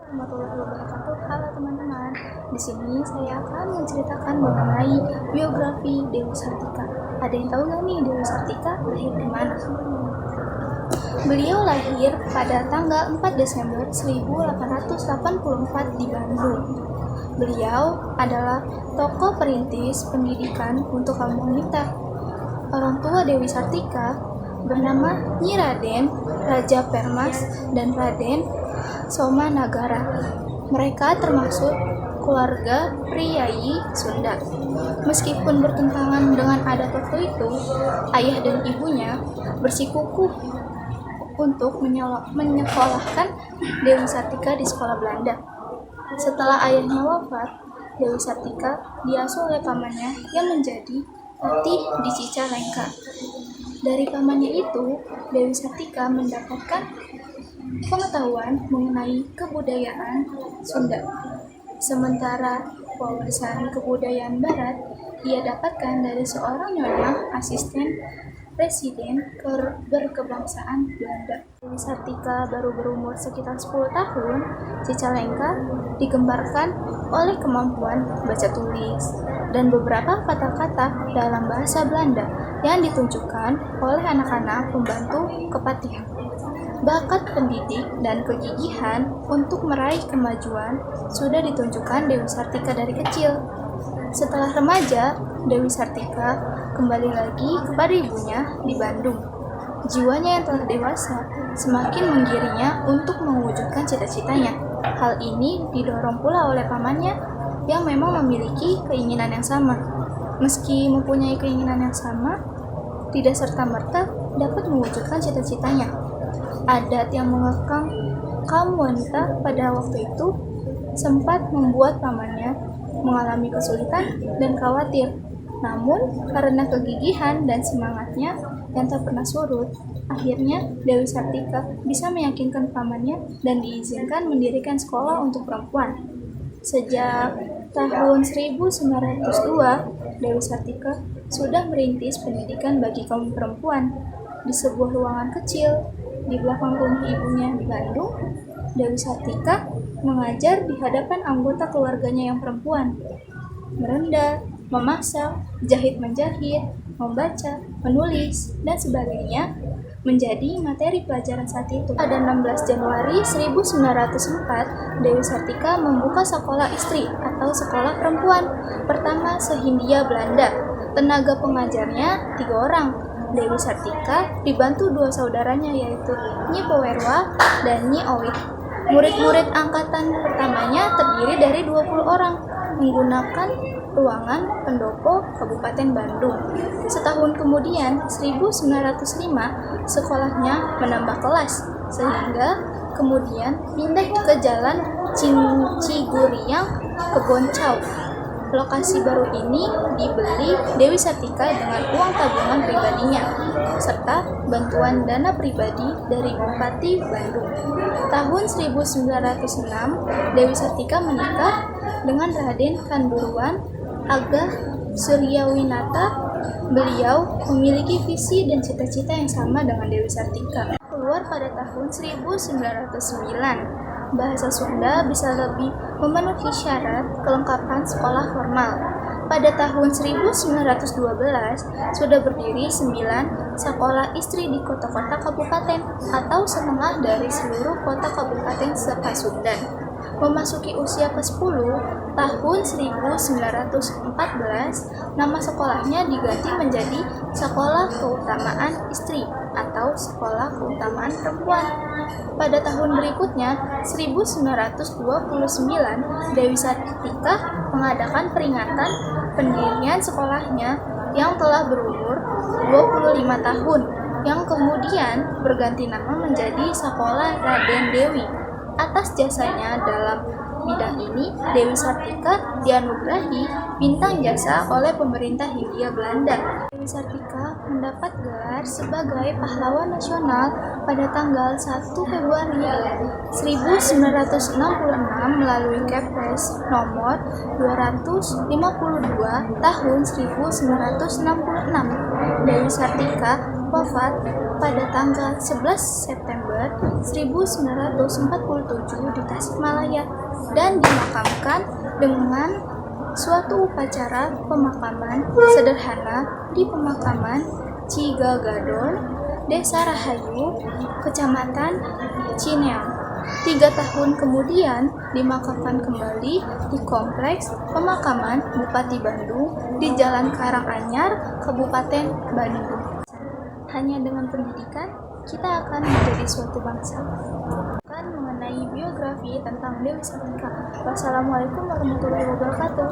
Warahmatullahi wabarakatuh. Halo teman-teman. Di sini saya akan menceritakan mengenai biografi Dewi Sartika. Ada yang tahu nggak nih Dewi Sartika lahir di mana? Beliau lahir pada tanggal 4 Desember 1884 di Bandung. Beliau adalah tokoh perintis pendidikan untuk kaum wanita. Orang tua Dewi Sartika bernama Nyi Raden Raja Permas dan Raden Soma Nagara. Mereka termasuk keluarga priyayi Sunda. Meskipun bertentangan dengan adat waktu itu, ayah dan ibunya bersikukuh untuk menyekolahkan Dewi Sartika di sekolah Belanda. Setelah ayahnya wafat, Dewi Sartika diasuh oleh pamannya yang menjadi patih di Cicalengka. Dari pamannya itu, Dewi Sartika mendapatkan pengetahuan mengenai kebudayaan Sunda. Sementara wawasan kebudayaan Barat ia dapatkan dari seorang nyonya asisten presiden berkebangsaan Belanda. Dewi Sartika baru berumur sekitar 10 tahun. Cicalengka digembarkan oleh kemampuan baca tulis dan beberapa kata-kata dalam bahasa Belanda yang ditunjukkan oleh anak-anak pembantu kepatihan. Bakat pendidik dan kegigihan untuk meraih kemajuan sudah ditunjukkan Dewi Sartika dari kecil. Setelah remaja, Dewi Sartika kembali lagi kepada ibunya di Bandung. Jiwanya yang telah dewasa semakin menggiringnya untuk mewujudkan cita-citanya. Hal ini didorong pula oleh pamannya yang memang memiliki keinginan yang sama. Meski mempunyai keinginan yang sama, tidak serta-merta dapat mewujudkan cita-citanya. Adat yang mengekang kaum wanita pada waktu itu sempat membuat pamannya mengalami kesulitan dan khawatir. Namun, karena kegigihan dan semangatnya yang tak pernah surut, akhirnya Dewi Sartika bisa meyakinkan pamannya dan diizinkan mendirikan sekolah untuk perempuan. Sejak tahun 1902, Dewi Sartika sudah merintis pendidikan bagi kaum perempuan. Di sebuah ruangan kecil di belakang rumah ibunya di Bandung, Dewi Sartika mengajar di hadapan anggota keluarganya yang perempuan. Merendam, memasak, jahit-menjahit, membaca, menulis, dan sebagainya menjadi materi pelajaran saat itu. Pada 16 Januari 1904, Dewi Sartika membuka sekolah istri atau sekolah perempuan pertama se-Hindia Belanda. Tenaga pengajarnya 3 orang. Dewi Sartika dibantu 2 saudaranya yaitu Nyi Powerwa dan Nyi Owit. Murid-murid angkatan pertamanya terdiri dari 20 orang menggunakan ruangan pendopo Kabupaten Bandung. Setahun kemudian, 1905, sekolahnya menambah kelas sehingga kemudian pindah ke Jalan Ciguriang, Keboncau. Lokasi baru ini dibeli Dewi Sartika dengan uang tabungan pribadinya, serta bantuan dana pribadi dari Bupati Bandung. Tahun 1906, Dewi Sartika menikah dengan Raden Kanburuan Agah Suryawinata. Beliau memiliki visi dan cita-cita yang sama dengan Dewi Sartika. Keluar pada tahun 1909. Bahasa Sunda bisa lebih memenuhi syarat kelengkapan sekolah formal. Pada tahun 1912 sudah berdiri 9 sekolah istri di kota-kota kabupaten atau setengah dari seluruh kota kabupaten se-Pasundan. Memasuki usia ke-10, tahun 1914, nama sekolahnya diganti menjadi Sekolah Keutamaan Istri atau Sekolah Keutamaan Perempuan. Pada tahun berikutnya, 1929, Dewi Sartika mengadakan peringatan pendirian sekolahnya yang telah berumur 25 tahun, yang kemudian berganti nama menjadi Sekolah Raden Dewi. Atas jasanya dalam bidang ini, Dewi Sartika dianugerahi bintang jasa oleh pemerintah Hindia Belanda. Dewi Sartika mendapat gelar sebagai pahlawan nasional pada tanggal 1 Februari 1966 melalui Kepres nomor 252 tahun 1966. Dewi Sartika wafat pada tanggal 11 September 1947 di Tasikmalaya dan dimakamkan dengan suatu upacara pemakaman sederhana di pemakaman Cigagadon, Desa Rahayu, Kecamatan Cineang. 3 tahun kemudian dimakamkan kembali di Kompleks Pemakaman Bupati Bandung di Jalan Karanganyar, Kabupaten Bandung. Hanya dengan pendidikan, kita akan menjadi suatu bangsa. Akan mengenai biografi tentang Dewi Sartika. Wassalamualaikum warahmatullahi wabarakatuh.